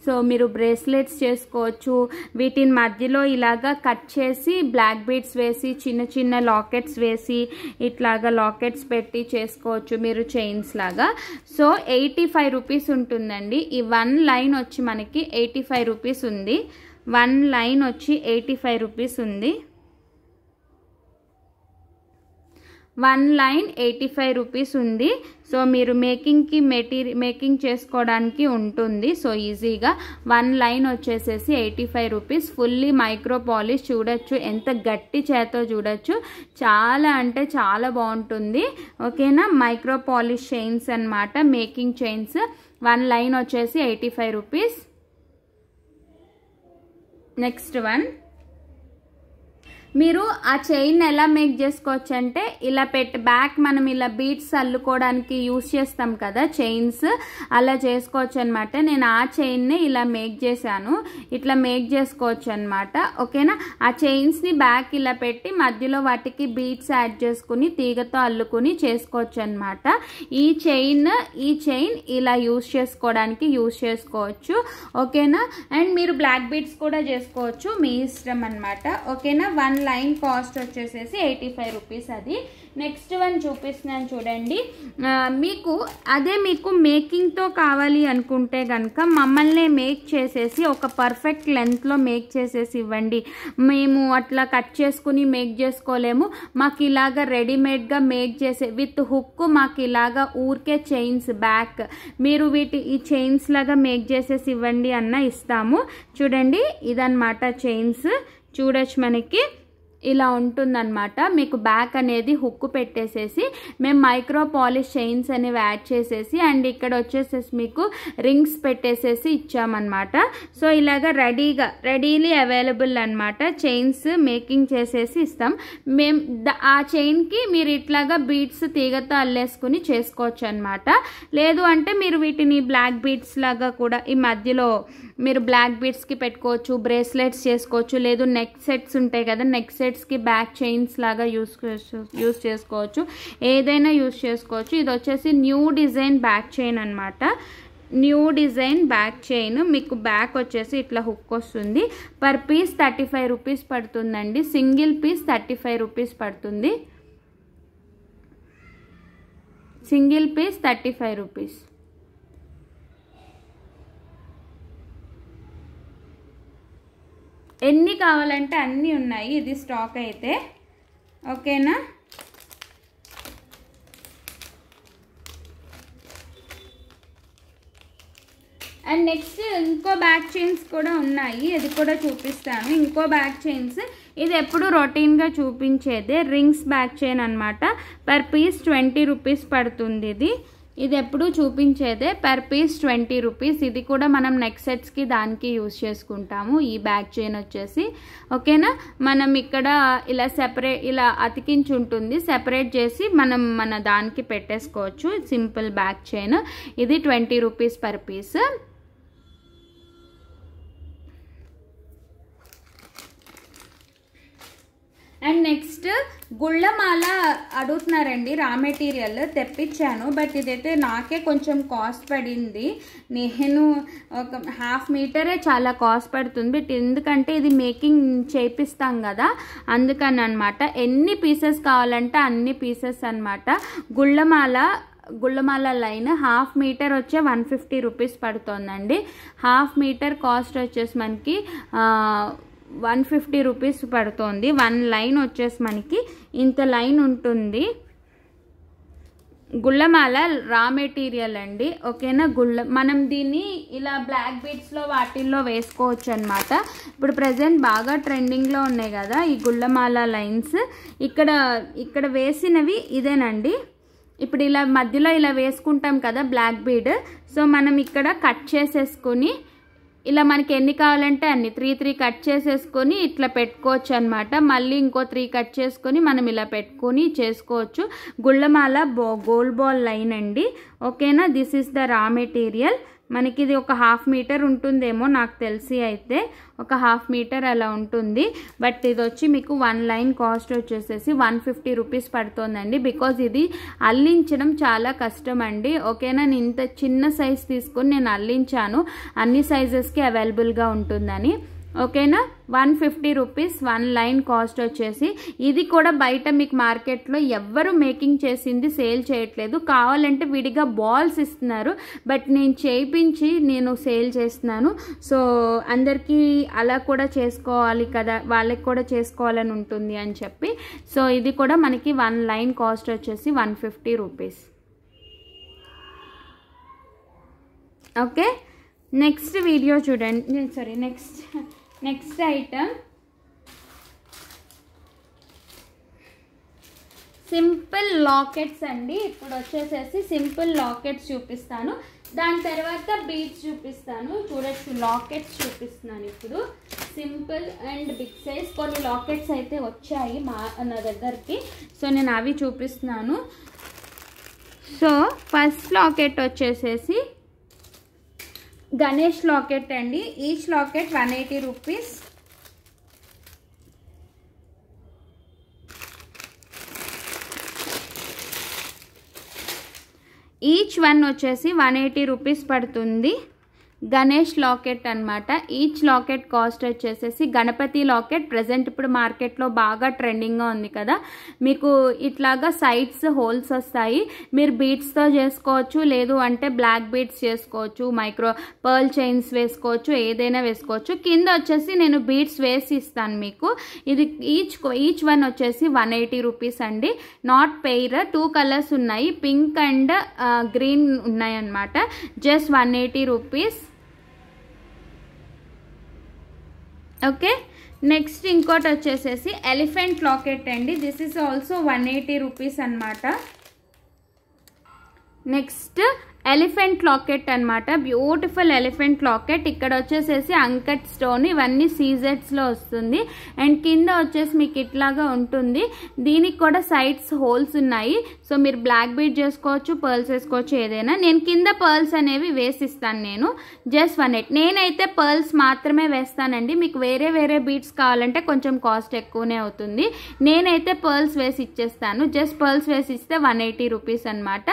సో మీరు బ్రేస్లెట్స్ చేసుకోవచ్చు. వీటిని మధ్యలో ఇలాగా కట్ చేసి బ్లాక్ బీడ్స్ వేసి చిన్న చిన్న లాకెట్స్ వేసి ఇట్లాగా లాకెట్స్ పెట్టి చేసుకోవచ్చు మీరు చైన్స్ లాగా. సో 85 రూపీస్ ఉంటుందండి. ఈ 1 లైన్ వచ్చి మనకి 85 రూపీస్ ఉంది. 1 లైన్ వచ్చి 85 రూపీస్ ఉంది. 1 లైన్ 85 రూపీస్ ఉంది. సో మీరు మేకింగ్ చేసుకోవడానికి ఉంటుంది. సో ఈజీగా 1 లైన్ వచ్చేసేసి 85 రూపీస్. Fully micro polish. చూడొచ్చు ఎంత గట్టి చేతో చూడొచ్చు, చాలా అంటే చాలా బాగుంటుంది. ఓకేనా, మైక్రో పాలిష్ చైన్స్ అన్నమాట, మేకింగ్ చైన్స్. 1 లైన్ వచ్చేసి 85 రూపీస్. నెక్స్ట్ వన్, మీరు ఆ చైన్ ఎలా మేక్ చేసుకోవచ్చు అంటే ఇలా బ్యాక్ మనం ఇలా బీడ్స్ అల్లుకోవడానికి యూస్ చేస్తాం కదా చైన్స్, అలా చేసుకోవచ్చు అనమాట. నేను ఆ చైన్ని ఇలా మేక్ చేశాను. ఇట్లా మేక్ చేసుకోవచ్చు అనమాట. ఓకేనా, ఆ చైన్స్ని బ్యాక్ ఇలా పెట్టి మధ్యలో వాటికి బీడ్స్ యాడ్ చేసుకుని తీగతో అల్లుకుని చేసుకోవచ్చు అనమాట. ఈ చైన్ ఇలా యూస్ చేసుకోవచ్చు. ఓకేనా, అండ్ మీరు బ్లాక్ బీడ్స్ కూడా చేసుకోవచ్చు, మీ ఇష్టం అనమాట. ఓకేనా, 1 లైన్ కాస్ట్ వచ్చేసేసి 85 రూపీస్ అది. నెక్స్ట్ వన్ చూపిస్తున్నాను చూడండి. మీకు మేకింగ్తో కావాలి అనుకుంటే కనుక మమ్మల్ని మేక్ చేసేసి ఒక పర్ఫెక్ట్ లెంత్లో మేక్ చేసేసి ఇవ్వండి. మేము అట్లా కట్ చేసుకుని మేక్ చేసుకోలేము. మాకు ఇలాగా రెడీమేడ్గా మేక్ చేసే విత్ హుక్ మాకు ఇలాగా ఊరికే చైన్స్ బ్యాక్ మీరు ఈ చైన్స్ లాగా మేక్ చేసేసి ఇవ్వండి అన్న ఇస్తాము. చూడండి ఇదన్నమాట చైన్స్. చూడొచ్చు మనకి ఇలా ఉంటుందన్నమాట. మీకు బ్యాక్ అనేది హుక్ పెట్టేసేసి మేము మైక్రో పాలిష్ చైన్స్ అనేవి యాడ్ చేసేసి అండ్ ఇక్కడ వచ్చేసేసి మీకు రింగ్స్ పెట్టేసేసి ఇచ్చామన్నమాట. సో ఇలాగా రెడీలీ అవైలబుల్ అనమాట. చైన్స్ మేకింగ్ చేసేసి ఇస్తాం మేము. ఆ చైన్కి మీరు ఇట్లాగా బీడ్స్ తీగతో అల్లేసుకుని చేసుకోవచ్చు అనమాట. లేదు అంటే మీరు వీటిని బ్లాక్ బీడ్స్ లాగా కూడా ఈ మధ్యలో మీరు బ్లాక్ బీడ్స్కి పెట్టుకోవచ్చు, బ్రేస్లెట్స్ చేసుకోవచ్చు. లేదు నెక్ సెట్స్ ఉంటాయి కదా, నెక్ సెట్స్కి బ్యాక్ చైన్స్ లాగా యూస్ చేసుకోవచ్చు. ఏదైనా యూస్ చేసుకోవచ్చు. ఇది వచ్చేసి న్యూ డిజైన్ బ్యాక్ చైన్ అనమాట. New design back chain. మీకు బ్యాక్ వచ్చేసి ఇట్లా హుక్ వస్తుంది. పర్ పీస్ 35 రూపీస్ పడుతుందండి. సింగిల్ పీస్ 35 రూపీస్ పడుతుంది. Single piece 35 rupees. ఎన్ని కావాలంటే అన్నీ ఉన్నాయి, ఇది స్టాక్ అయితే. ఓకేనా, అండ్ నెక్స్ట్ ఇంకో బ్యాక్ చైన్స్ కూడా ఉన్నాయి, ఇది కూడా చూపిస్తాను. ఇంకో బ్యాక్ చైన్స్, ఇది ఎప్పుడు రొటీన్గా చూపించేదే రింగ్స్ బ్యాక్ చైన్ అనమాట. పర్ పీస్ 20 రూపీస్ పడుతుంది. ఇది ఎప్పుడు చూపించేదే. Per piece 20 rupees. ఇది కూడా మనం నెక్ సెట్స్కి దానికి యూస్ చేసుకుంటాము. ఈ బ్యాక్ చైన్ వచ్చేసి ఓకేనా, మనం ఇక్కడ ఇలా అతికించి ఉంటుంది. సెపరేట్ చేసి మనం మన దానికి పెట్టేసుకోవచ్చు. Simple back chain. ఇది 20 rupees per piece. And next గుళ్ళమాల అడుగుతున్నారండి. రా మెటీరియల్ తెప్పించాను, బట్ ఇదైతే నాకే కొంచెం కాస్ట్ పడింది. నేను ఒక 1/2 మీటరే చాలా కాస్ట్ పడుతుంది. బట్ ఎందుకంటే ఇది మేకింగ్ చేపిస్తాం కదా, అందుకని అనమాట. ఎన్ని పీసెస్ కావాలంటే అన్ని పీసెస్ అనమాట. గుళ్ళమాల లైన్ 1/2 మీటర్ వచ్చే 150 రూపీస్ పడుతుందండి. 1/2 మీటర్ కాస్ట్ వచ్చేసి మనకి 150 రూపీస్ పడుతుంది. 1 లైన్ వచ్చేసి మనకి ఇంత లైన్ ఉంటుంది. గుళ్ళమాల రా మెటీరియల్ అండి. ఓకేనా, మనం దీన్ని ఇలా బ్లాక్ బీడ్స్లో వాటిల్లో వేసుకోవచ్చు అనమాట. ఇప్పుడు ప్రజెంట్ బాగా ట్రెండింగ్లో ఉన్నాయి కదా ఈ గుళ్ళమాల లైన్స్. ఇక్కడ వేసినవి ఇదేనండి. ఇప్పుడు ఇలా మధ్యలో ఇలా వేసుకుంటాం కదా బ్లాక్ బీడ్. సో మనం ఇక్కడ కట్ చేసేసుకొని ఇలా మనకి ఎన్ని కావాలంటే అన్ని 3 కట్ చేసేసుకొని ఇట్లా పెట్టుకోవచ్చు అనమాట. మళ్ళీ ఇంకో 3 కట్ చేసుకొని మనం ఇలా పెట్టుకొని చేసుకోవచ్చు. గుళ్ళమాల గోల్డ్ బాల్ లైన్ అండి. ఓకేనా, this is the raw material. మనకి ఇది ఒక 1/2 మీటర్ ఉంటుందేమో నాకు తెలిసి, అయితే ఒక 1/2 మీటర్ అలా ఉంటుంది. బట్ ఇది వచ్చి మీకు 1 లైన్ కాస్ట్ వచ్చేసేసి 150 రూపీస్ పడుతుందండి. బికాజ్ ఇది అల్లించడం చాలా కష్టం అండి. ఓకేనా, నేను ఇంత చిన్న సైజ్ తీసుకొని నేను అల్లించాను, అన్ని సైజెస్కి అవైలబుల్గా ఉంటుందని. ఓకేనా, 150 రూపీస్ 1 లైన్ కాస్ట్ వచ్చేసి. ఇది కూడా బయట మీకు మార్కెట్లో ఎవ్వరు మేకింగ్ చేసింది సేల్ చేయట్లేదు, కావాలంటే విడిగా బాల్స్ ఇస్తున్నారు. బట్ నేను చేయించి నేను సేల్ చేస్తున్నాను. సో అందరికీ అలా కూడా చేసుకోవాలి కదా, వాళ్ళకి కూడా చేసుకోవాలని ఉంటుంది అని చెప్పి. సో ఇది కూడా మనకి 1 లైన్ కాస్ట్ వచ్చేసి 150 రూపీస్. ఓకే, నెక్స్ట్ వీడియో చూడండి. Sorry, next item simple lockets అండి. ఇప్పుడు వచ్చేసేసి సింపుల్ లాకెట్స్ చూపిస్తాను, దాని తర్వాత బీడ్స్ చూపిస్తాను. చూడొచ్చు, లాకెట్స్ చూపిస్తున్నాను ఇప్పుడు. సింపుల్ అండ్ బిగ్ సైజ్ కొన్ని లాకెట్స్ అయితే వచ్చాయి నా దగ్గరికి. సో నేను అవి చూపిస్తున్నాను. సో ఫస్ట్ లాకెట్ వచ్చేసేసి గణేష్ లాకెట్ అండి. Each locket 180 rupees. Each one వచ్చేసి 180 రూపీస్ పడుతుంది. గణేష్ లాకెట్ అనమాట. ఈచ్ లాకెట్ కాస్ట్ వచ్చేసేసి, గణపతి లాకెట్ ప్రజెంట్ ఇప్పుడు మార్కెట్లో బాగా ట్రెండింగ్గా ఉంది కదా, మీకు ఇట్లాగా సైడ్స్ హోల్స్ వస్తాయి. మీరు బీడ్స్తో చేసుకోవచ్చు, లేదు అంటే బ్లాక్ బీడ్స్ చేసుకోవచ్చు, మైక్రో పర్ల్ చైన్స్ వేసుకోవచ్చు, ఏదైనా వేసుకోవచ్చు. కింద వచ్చేసి నేను బీడ్స్ వేసి ఇస్తాను మీకు. ఇది ఈచ్ వన్ వచ్చేసి 180 రూపీస్ అండి. నాట్ పెయిర్, 2 కలర్స్ ఉన్నాయి, పింక్ అండ్ గ్రీన్ ఉన్నాయి అన్నమాట. Just 180 rupees. ఓకే, నెక్స్ట్ ఇంకోటి వచ్చేసేసి ఎలిఫెంట్ లాకెట్ అండి. దిస్ ఈస్ ఆల్సో 180 రూపీస్ అనమాట. నెక్స్ట్ ఎలిఫెంట్ లాకెట్ అనమాట. Beautiful elephant locket. ఇక్కడ వచ్చేసేసి అంకట్ స్టోన్, ఇవన్నీ సీజెట్స్లో వస్తుంది. అండ్ కింద వచ్చేసి మీకు ఇట్లాగా ఉంటుంది. దీనికి కూడా సైడ్స్ హోల్స్ ఉన్నాయి. సో మీరు బ్లాక్ బీడ్ చేసుకోవచ్చు, పర్ల్స్ వేసుకోవచ్చు, ఏదైనా. నేను కింద పర్ల్స్ అనేవి వేసిస్తాను. నేను జస్ట్ 180. నేనైతే పర్ల్స్ మాత్రమే వేస్తానండి. మీకు వేరే బీడ్స్ కావాలంటే కొంచెం కాస్ట్ ఎక్కువనే అవుతుంది. నేనైతే పర్ల్స్ వేసి ఇచ్చేస్తాను. జస్ట్ పర్ల్స్ వేసి ఇస్తే 180 రూపీస్ అనమాట.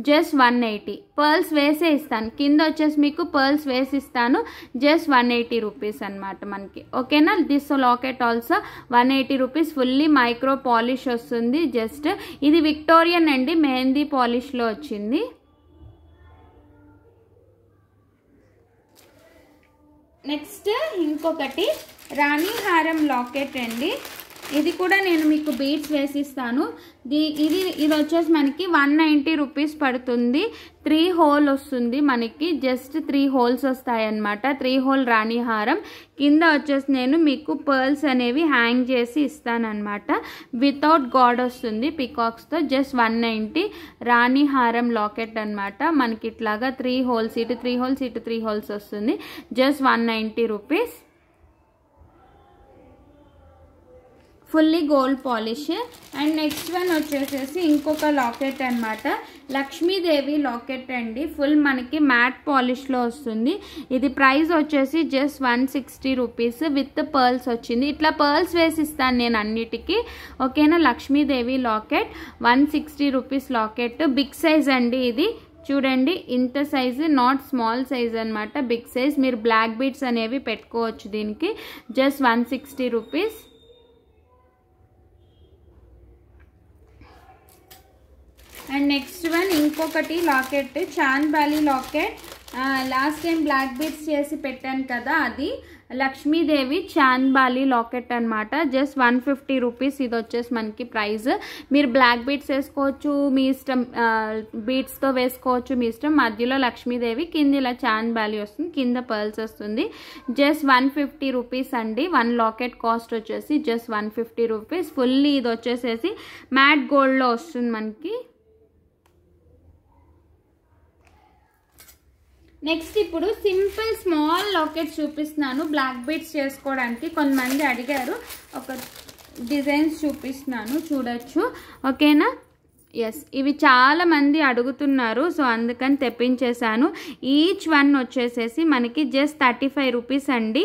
జస్ట్ 180 పర్ల్స్ వేసే ఇస్తాను. కింద వచ్చేసి మీకు పర్ల్స్ వేసి ఇస్తాను. జస్ట్ 180 రూపీస్ అనమాట మనకి. ఓకేనా, this locket also 180 rupees. Fully micro polish వస్తుంది. జస్ట్ ఇది విక్టోరియన్ అండి, మెహందీ పాలిష్లో వచ్చింది. నెక్స్ట్ ఇంకొకటి రాణి హారం లాకెట్ అండి. ఇది కూడా నేను మీకు బీడ్స్ వేసిస్తాను. ఇది వచ్చేసి మనకి 190 రూపీస్ పడుతుంది. 3 హోల్ వస్తుంది మనకి. జస్ట్ 3 హోల్స్ వస్తాయి అన్నమాట. 3 హోల్ రాణి హారం. కింద వచ్చేసి నేను మీకు పర్ల్స్ అనేవి హ్యాంగ్ చేసి ఇస్తానన్నమాట. వితౌట్ గాడ్ వస్తుంది పికాక్స్తో. జస్ట్ 190 రాణి హారం లాకెట్ అనమాట. మనకి ఇట్లాగా 3 హోల్స్, ఇటు 3 హోల్స్, ఇటు 3 హోల్స్ వస్తుంది. Just 190 rupees. Fully gold polish. And next one వచ్చేసేసి ఇంకొక లాకెట్ అనమాట. లక్ష్మీదేవి లాకెట్ అండి. ఫుల్ మనకి మ్యాట్ పాలిష్లో వస్తుంది. ఇది ప్రైస్ వచ్చేసి జస్ట్ 160 రూపీస్ విత్ పర్ల్స్ వచ్చింది. ఇట్లా పర్ల్స్ వేసి ఇస్తాను నేను అన్నిటికీ. ఓకేనా, Lakshmidevi locket 160 rupees locket. Big size అండి ఇది. చూడండి, ఇంత సైజు, నాట్ స్మాల్ సైజ్ అనమాట, బిగ్ సైజ్. మీరు బ్లాక్ బీడ్స్ అనేవి పెట్టుకోవచ్చు దీనికి. Just 160 rupees. And next one ఇంకొకటి locket, chand bali locket. Last time black beads చేసి పెట్టాను కదా, అది లక్ష్మీదేవి చాంద్ బాలి లాకెట్ అనమాట. Just 150 rupees. ఇది వచ్చేసి మనకి ప్రైస్. మీరు బ్లాక్ బీడ్స్ వేసుకోవచ్చు, మీ ఇష్టం, బీడ్స్తో వేసుకోవచ్చు, మీ ఇష్టం. మధ్యలో లక్ష్మీదేవి, కింద ఇలా చాంద్ బాలి వస్తుంది, కింద పర్ల్స్ వస్తుంది. జస్ట్ 150 రూపీస్ అండి. 1 లాకెట్ కాస్ట్ వచ్చేసి జస్ట్ 150 రూపీస్. ఫుల్లీ ఇది వచ్చేసేసి మ్యాట్ గోల్డ్లో వస్తుంది మనకి. నెక్స్ట్ ఇప్పుడు సింపుల్ స్మాల్ లాకెట్ చూపిస్తున్నాను బ్లాక్ బీడ్స్ చేసుకోవడానికి. కొంతమంది అడిగారు, ఒక డిజైన్స్ చూపిస్తున్నాను చూడొచ్చు. ఓకేనా? ఎస్, ఇవి చాలా మంది అడుగుతున్నారు, సో అందుకని తెప్పించేశాను. ఈచ్ వన్ వచ్చేసేసి మనకి జస్ట్ 35 రూపీస్ అండి.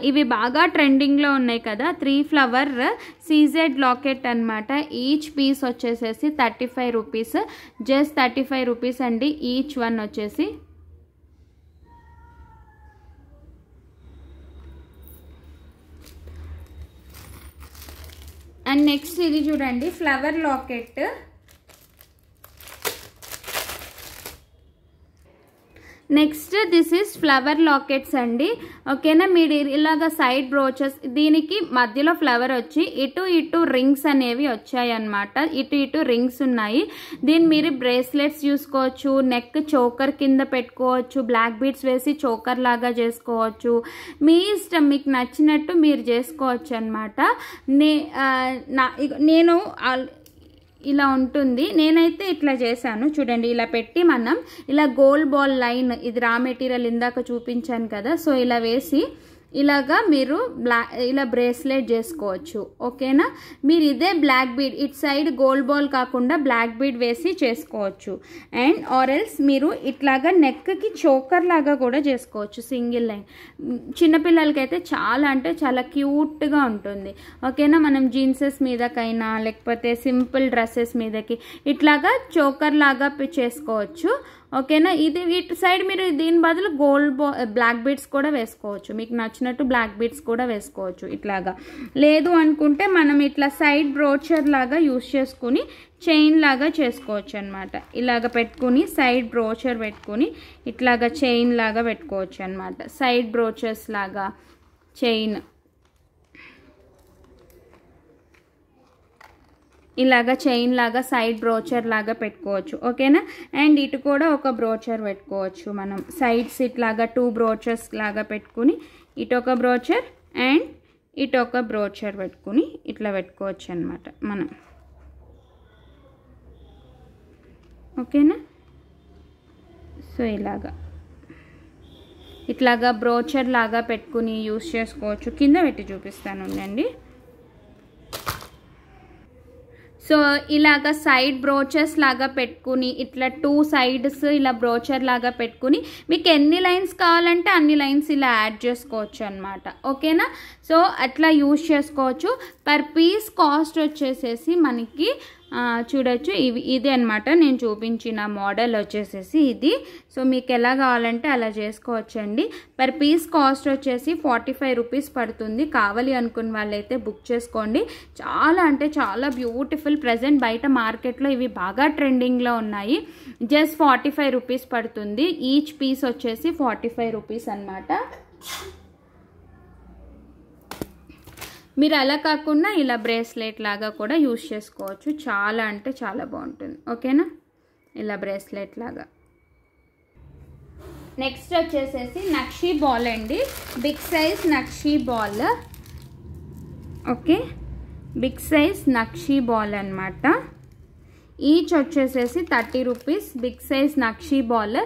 ఇవి బాగా ట్రెండింగ్లో ఉన్నాయి కదా, 3 ఫ్లవర్ సీజెడ్ లాకెట్ అనమాట. ఈచ్ పీస్ వచ్చేసేసి 35 రూపీస్, జస్ట్ 35 రూపీస్ అండి ఈచ్ వన్ వచ్చేసి. అండ్ నెక్స్ట్ ఇది చూడండి, flower locket. Next this is flower lockets అండి. ఓకేనా? మీరు ఇలాగ సైడ్ బ్రోచెస్, దీనికి మధ్యలో ఫ్లవర్ వచ్చి ఇటు ఇటు రింగ్స్ అనేవి వచ్చాయి అన్నమాట. ఇటు ఇటు రింగ్స్ ఉన్నాయి. దీన్ని మీరు బ్రేస్లెట్స్ చూసుకోవచ్చు, నెక్ చోకర్ కింద పెట్టుకోవచ్చు, బ్లాక్ బీడ్స్ వేసి చోకర్ లాగా చేసుకోవచ్చు. మీ ఇష్టం, మీకు నచ్చినట్టు మీరు చేసుకోవచ్చు అనమాట. నేను ఇలా ఉంటుంది, నేనైతే ఇట్లా చేశాను చూడండి. ఇలా పెట్టి మనం ఇలా గోల్డ్ బాల్ లైన్, ఇది రా మెటీరియల్ ఇందాక చూపించాను కదా, సో ఇలా వేసి ఇలాగా మీరు ఇలా బ్రేస్లెట్ చేసుకోవచ్చు. ఓకేనా? మీరు ఇదే బ్లాక్ బీడ్ ఇటు సైడ్ గోల్డ్ బాల్ కాకుండా బ్లాక్ బీడ్ వేసి చేసుకోవచ్చు. అండ్ ఆరెల్స్ మీరు ఇట్లాగా నెక్కి చోకర్ లాగా కూడా చేసుకోవచ్చు, సింగిల్ లైన్. చిన్నపిల్లలకైతే చాలా అంటే చాలా క్యూట్గా ఉంటుంది. ఓకేనా? మనం జీన్సెస్ మీదకైనా లేకపోతే సింపుల్ డ్రెస్సెస్ మీదకి ఇట్లాగా చోకర్ లాగా చేసుకోవచ్చు. ఓకేనా? ఇది ఇటు సైడ్ మీరు దీని బదులు బ్లాక్ బీడ్స్ కూడా వేసుకోవచ్చు, మీకు నచ్చినట్టు బ్లాక్ బీడ్స్ కూడా వేసుకోవచ్చు ఇట్లాగా. లేదు అనుకుంటే మనం ఇట్లా సైడ్ బ్రోచర్ లాగా యూస్ చేసుకుని చైన్ లాగా చేసుకోవచ్చు అనమాట. ఇలాగ పెట్టుకుని సైడ్ బ్రోచర్ పెట్టుకుని ఇట్లాగా చైన్ లాగా పెట్టుకోవచ్చు అనమాట. సైడ్ బ్రోచర్స్ లాగా చైన్ ఇలాగ చైన్ లాగా సైడ్ బ్రోచర్ లాగా పెట్టుకోవచ్చు. ఓకేనా? అండ్ ఇటు కూడా ఒక బ్రోచర్ పెట్టుకోవచ్చు మనం. సైడ్స్ ఇట్లాగా 2 బ్రోచర్స్ లాగా పెట్టుకుని ఇటు ఒక బ్రోచర్ అండ్ ఇటు ఒక బ్రోచర్ పెట్టుకుని ఇట్లా పెట్టుకోవచ్చు అనమాట మనం. ఓకేనా? సో ఇట్లాగా బ్రోచర్ లాగా పెట్టుకుని యూస్ చేసుకోవచ్చు. కింద పెట్టి చూపిస్తాను అండి. సో ఇలాగ సైడ్ బ్రోచర్స్ లాగా పెట్టుకుని ఇట్లా 2 సైడ్స్ ఇలా బ్రోచర్ లాగా పెట్టుకుని మీకు ఎన్ని లైన్స్ కావాలంటే అన్ని లైన్స్ ఇలా యాడ్ చేసుకోవచ్చు అనమాట. ఓకేనా? సో అట్లా యూజ్ చేసుకోవచ్చు. పర్ పీస్ కాస్ట్ వచ్చేసేసి మనకి చూడొచ్చు, ఇది అనమాట నేను చూపించిన మోడల్ వచ్చేసేసి ఇది. సో మీకు ఎలా కావాలంటే అలా చేసుకోవచ్చండి. పర్ పీస్ కాస్ట్ వచ్చేసి 45 రూపీస్ పడుతుంది. కావాలి అనుకున్న వాళ్ళైతే బుక్ చేసుకోండి. చాలా అంటే చాలా బ్యూటిఫుల్. ప్రజెంట్ బయట మార్కెట్లో ఇవి బాగా ట్రెండింగ్లో ఉన్నాయి. జస్ట్ 45 రూపీస్ పడుతుంది. ఈచ్ పీస్ వచ్చేసి 45 రూపీస్ అనమాట. మీరు అలా కాకుండా ఇలా బ్రేస్లెట్ లాగా కూడా యూస్ చేసుకోవచ్చు. చాలా అంటే చాలా బాగుంటుంది. ఓకేనా? ఇలా బ్రేస్లెట్ లాగా. నెక్స్ట్ వచ్చేసేసి నక్షీ బాల్ అండి. Big size nakshi ball. Okay, big size nakshi ball అనమాట. ఈచ్ వచ్చేసేసి 30 rupees. Big size nakshi ball.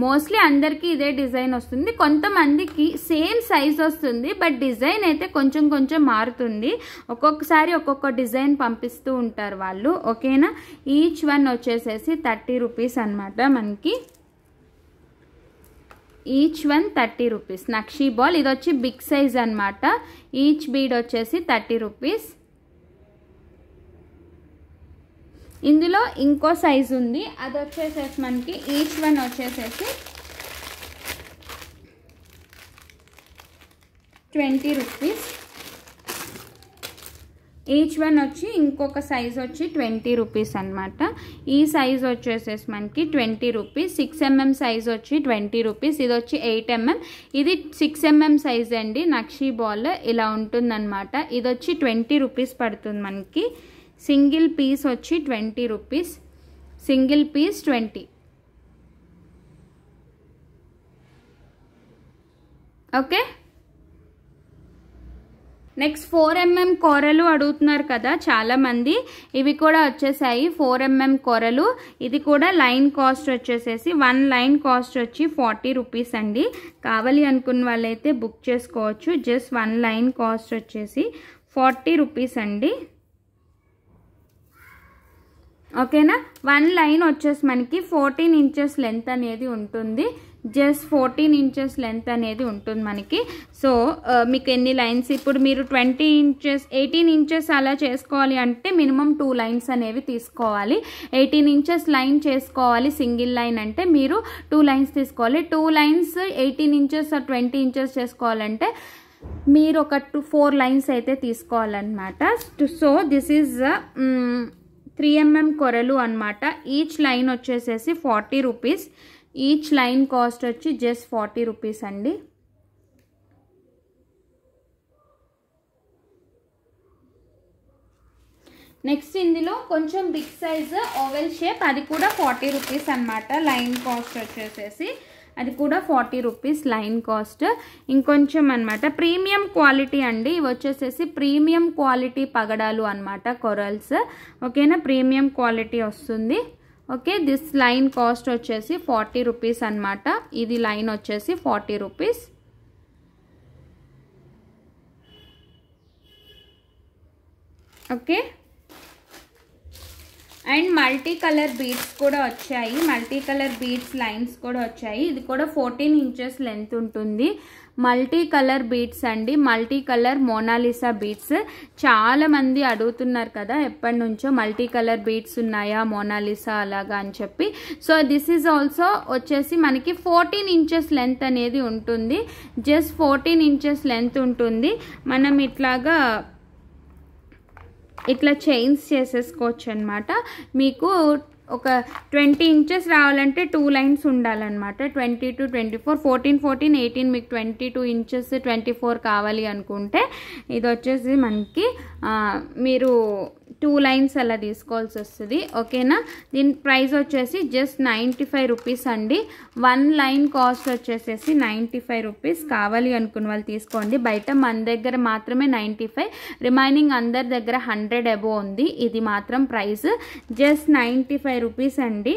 Mostly అందరికీ ఇదే డిజైన్ వస్తుంది. కొంతమందికి సేమ్ సైజ్ వస్తుంది, బట్ డిజైన్ అయితే కొంచెం కొంచెం మారుతుంది. ఒక్కొక్కసారి ఒక్కొక్క డిజైన్ పంపిస్తూ ఉంటారు వాళ్ళు. ఓకేనా? ఈచ్ వన్ వచ్చేసేసి 30 రూపీస్ అనమాట మనకి. Each one 30 rupees nakshi ball. ఇది వచ్చి బిగ్ సైజ్ అనమాట. ఈచ్ బీడ్ వచ్చేసి 30 రూపీస్. ఇందులో ఇంకో సైజు ఉంది, అది వచ్చేసేసి మనకి ఈచ్ వన్ వచ్చేసేసి 20 రూపీస్. ఈచ్ వన్ వచ్చి ఇంకొక సైజ్ వచ్చి 20 రూపీస్ అనమాట. ఈ సైజ్ వచ్చేసేసి మనకి 20 రూపీస్. 6 mm సైజ్ వచ్చి 20 రూపీస్. ఇది వచ్చి 8 mm. ఇది 6 mm సైజ్ అండి. నక్షీ బాల్ ఇలా ఉంటుందన్నమాట. ఇది వచ్చి 20 రూపీస్ పడుతుంది మనకి. సింగిల్ పీస్ వచ్చి 20 rupees. Single piece 20. Okay, next 4mm కూరలు అడుగుతున్నారు కదా చాలామంది, ఇవి కూడా వచ్చేసాయి 4mm కూరలు. ఇది కూడా లైన్ కాస్ట్ వచ్చేసేసి 1 లైన్ కాస్ట్ వచ్చి 40 రూపీస్ అండి. కావాలి అనుకున్న వాళ్ళైతే బుక్ చేసుకోవచ్చు. జస్ట్ 1 లైన్ కాస్ట్ వచ్చేసి 40 రూపీస్ అండి. ఓకేనా, 1 లైన్ వచ్చేసి మనకి 14 ఇంచెస్ లెంత్ అనేది ఉంటుంది. జస్ట్ 14 ఇంచెస్ లెంత్ అనేది ఉంటుంది మనకి. సో మీకు ఎన్ని లైన్స్, ఇప్పుడు మీరు 20 ఇంచెస్ 18 ఇంచెస్ అలా చేసుకోవాలి అంటే మినిమం 2 లైన్స్ అనేవి తీసుకోవాలి. 18 ఇంచెస్ లైన్ చేసుకోవాలి సింగిల్ లైన్ అంటే మీరు 2 లైన్స్ తీసుకోవాలి. 2 లైన్స్ 18 ఇంచెస్ 20 ఇంచెస్ చేసుకోవాలంటే మీరు ఒక 4 లైన్స్ అయితే తీసుకోవాలన్నమాట. సో దిస్ ఈజ్ 3mm కొరలు అన్నమాట. ఈచ్ లైన్ వచ్చేసేసి 40 రూపీస్. ఈచ్ లైన్ కాస్ట్ వచ్చి జస్ట్ 40 రూపీస్ అండి. నెక్స్ట్ ఇందులో కొంచెం బిగ్ సైజ్ ఓవెల్ షేప్, అది కూడా 40 రూపీస్ అన్నమాట. లైన్ కాస్ట్ వచ్చేసేసి అది కూడా 40 రూపీస్ లైన్ కాస్ట్. ఇంకొంచెం అనమాట ప్రీమియం క్వాలిటీ అండి. ఇవి వచ్చేసేసి ప్రీమియం క్వాలిటీ పగడాలు అనమాట, కొరల్స్. ఓకేనా, ప్రీమియం క్వాలిటీ వస్తుంది. ఓకే, దిస్ లైన్ కాస్ట్ వచ్చేసి 40 రూపీస్ అనమాట. ఇది లైన్ వచ్చేసి 40 rupees. Okay, and multi colour beads కూడా వచ్చాయి. మల్టీ కలర్ బీడ్స్ లైన్స్ కూడా వచ్చాయి. ఇది కూడా 14 ఇంచెస్ లెంత్ ఉంటుంది. మల్టీ కలర్ బీడ్స్ అండి, మల్టీ కలర్ మోనాలిసా బీడ్స్. చాలా మంది అడుగుతున్నారు కదా ఎప్పటి నుంచో, మల్టీ కలర్ బీడ్స్ ఉన్నాయా మోనాలిసా అలాగా అని చెప్పి. సో దిస్ ఈజ్ ఆల్సో వచ్చేసి మనకి 14 ఇంచెస్ లెంత్ అనేది ఉంటుంది. జస్ట్ 14 ఇంచెస్ లెంత్ ఉంటుంది. మనం ఇట్లా చైన్స్ చేసేసుకోవచ్చు అనమాట. మీకు ఒక 20 ఇంచెస్ రావాలంటే 2 లైన్స్ ఉండాలన్నమాట. 20 to 24, 14, 14, 18, మీకు 22 ఇంచెస్ 24 కావాలి అనుకుంటే ఇది వచ్చేసి మనకి మీరు 2 లైన్స్ అలా తీసుకోవాల్సి వస్తుంది. ఓకేనా, దీని ప్రైస్ వచ్చేసి జస్ట్ 95 రూపీస్ అండి. 1 లైన్ కాస్ట్ వచ్చేసేసి 95 రూపీస్. కావాలి అనుకున్న వాళ్ళు తీసుకోండి. బయట మన దగ్గర మాత్రమే 95, రిమైనింగ్ అందరి దగ్గర 100 అబోవ్ ఉంది. ఇది మాత్రం ప్రైస్ జస్ట్ 95 రూపీస్ అండి.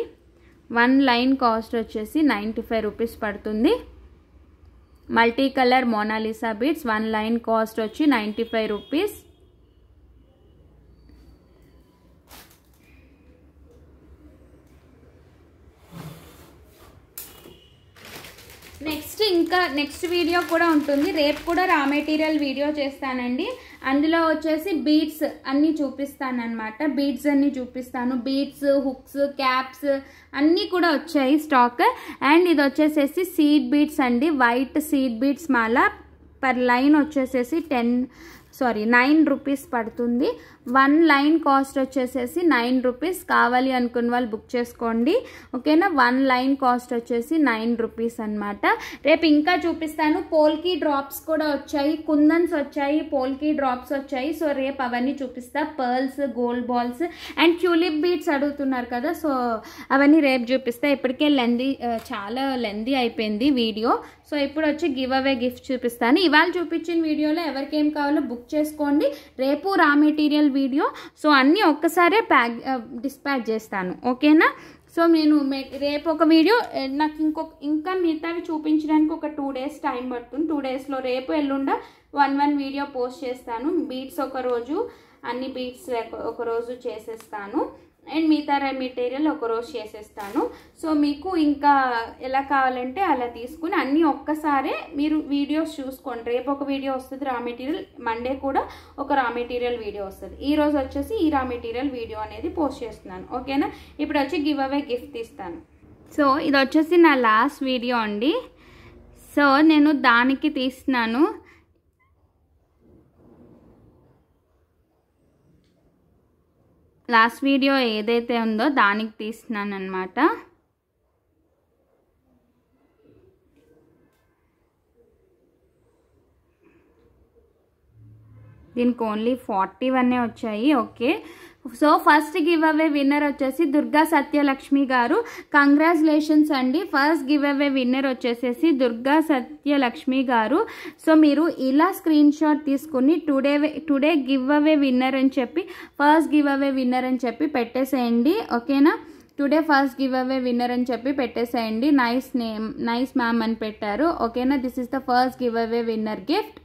1 లైన్ కాస్ట్ వచ్చేసి 95 రూపీస్ పడుతుంది. Multi colour Mona Lisa beads 1 line cost వచ్చి 95 రూపీస్. నెక్స్ట్ వీడియో కూడా ఉంటుంది. రేపు కూడా రా మెటీరియల్ వీడియో చేస్తానండి. అందులో వచ్చేసి బీడ్స్ అన్నీ చూపిస్తాను అనమాట. బీడ్స్ అన్నీ చూపిస్తాను. బీడ్స్, హుక్స్, క్యాప్స్ అన్నీ కూడా వచ్చాయి స్టాక్. అండ్ ఇది వచ్చేసేసి సీడ్ బీడ్స్ అండి. వైట్ సీడ్ బీడ్స్ మాల పర్ లైన్ వచ్చేసేసి 9 రూపీస్ పడుతుంది. 1 లైన్ కాస్ట్ వచ్చేసేసి 9 రూపీస్. కావాలి అనుకున్న వాళ్ళు బుక్ చేసుకోండి. ఓకేనా, 1 లైన్ కాస్ట్ వచ్చేసి 9 రూపీస్ అనమాట. రేపు ఇంకా చూపిస్తాను. పోల్కీ డ్రాప్స్ కూడా వచ్చాయి, కుందన్స్ వచ్చాయి, పోల్కీ డ్రాప్స్ వచ్చాయి. సో రేపు అవన్నీ చూపిస్తా. Pearls, gold balls and tulip beads అడుగుతున్నారు కదా, సో అవన్నీ రేపు చూపిస్తా. ఇప్పటికే చాలా లెందీ అయిపోయింది వీడియో. సో ఇప్పుడు వచ్చి గివ్ అవే గిఫ్ట్ చూపిస్తాను. ఇవాళ చూపించిన వీడియోలో ఎవరికి ఏం కావాలో బుక్ చేసుకోండి. రేపు రా మెటీరియల్ వీడియో. సో అన్నీ ఒక్కసారే డిస్పాచ్ చేస్తాను. ఓకేనా, సో నేను రేపు ఒక వీడియో, నాకు ఇంకా మిగతావి చూపించడానికి ఒక 2 days టైం పడుతుంది. 2 daysలో రేపు ఎల్లుండ 1 వీడియో పోస్ట్ చేస్తాను. బీట్స్ ఒక రోజు, అన్ని బీట్స్ ఒక రోజు చేసేస్తాను. అండ్ మిగతా మెటీరియల్ ఒక రోజు చేసేస్తాను. సో మీకు ఇంకా ఎలా కావాలంటే అలా తీసుకుని అన్నీ ఒక్కసారే మీరు వీడియోస్ చూసుకోండి. రేపు ఒక వీడియో వస్తుంది రా మెటీరియల్, మండే కూడా ఒక రా మెటీరియల్ వీడియో వస్తుంది. ఈ రోజు వచ్చేసి ఈ రా మెటీరియల్ వీడియో అనేది పోస్ట్ చేస్తున్నాను. ఓకేనా, ఇప్పుడు వచ్చి గివ్ అవే గిఫ్ట్ ఇస్తాను. సో ఇది వచ్చేసి నా లాస్ట్ వీడియో అండి. సో నేను దానికి తీస్తున్నాను. లాస్ట్ వీడియో ఏదైతే ఉందో దానికి తీస్తున్నాను అనమాట. దీనికి ఓన్లీ 41 వచ్చాయి. Okay, so first giveaway winner వచ్చేసి దుర్గా సత్యలక్ష్మి గారు. కంగ్రాచులేషన్స్ అండి. ఫస్ట్ గివ్ అవే విన్నర్ వచ్చేసేసి దుర్గా సత్యలక్ష్మి గారు. సో మీరు ఇలా స్క్రీన్ షాట్ తీసుకుని టుడే గివ్ అవే విన్నర్ అని చెప్పి ఫస్ట్ గివ్ అవే విన్నర్ అని చెప్పి పెట్టేసేయండి. ఓకేనా, today first giveaway winner అని చెప్పి పెట్టేసేయండి. నైస్ నేమ్, నైస్ మ్యామ్ అని పెట్టారు. ఓకేనా, this is the first giveaway winner gift.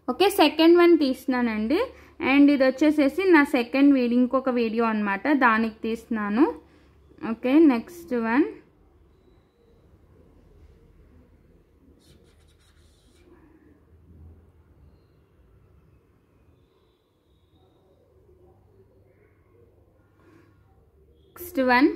Okay, second one తీస్తున్నానండి. అండ్ ఇది వచ్చేసేసి నా సెకండ్ వీడియో, ఇంకొక వీడియో అనమాట, దానికి తీస్తున్నాను. Okay, next one. Next one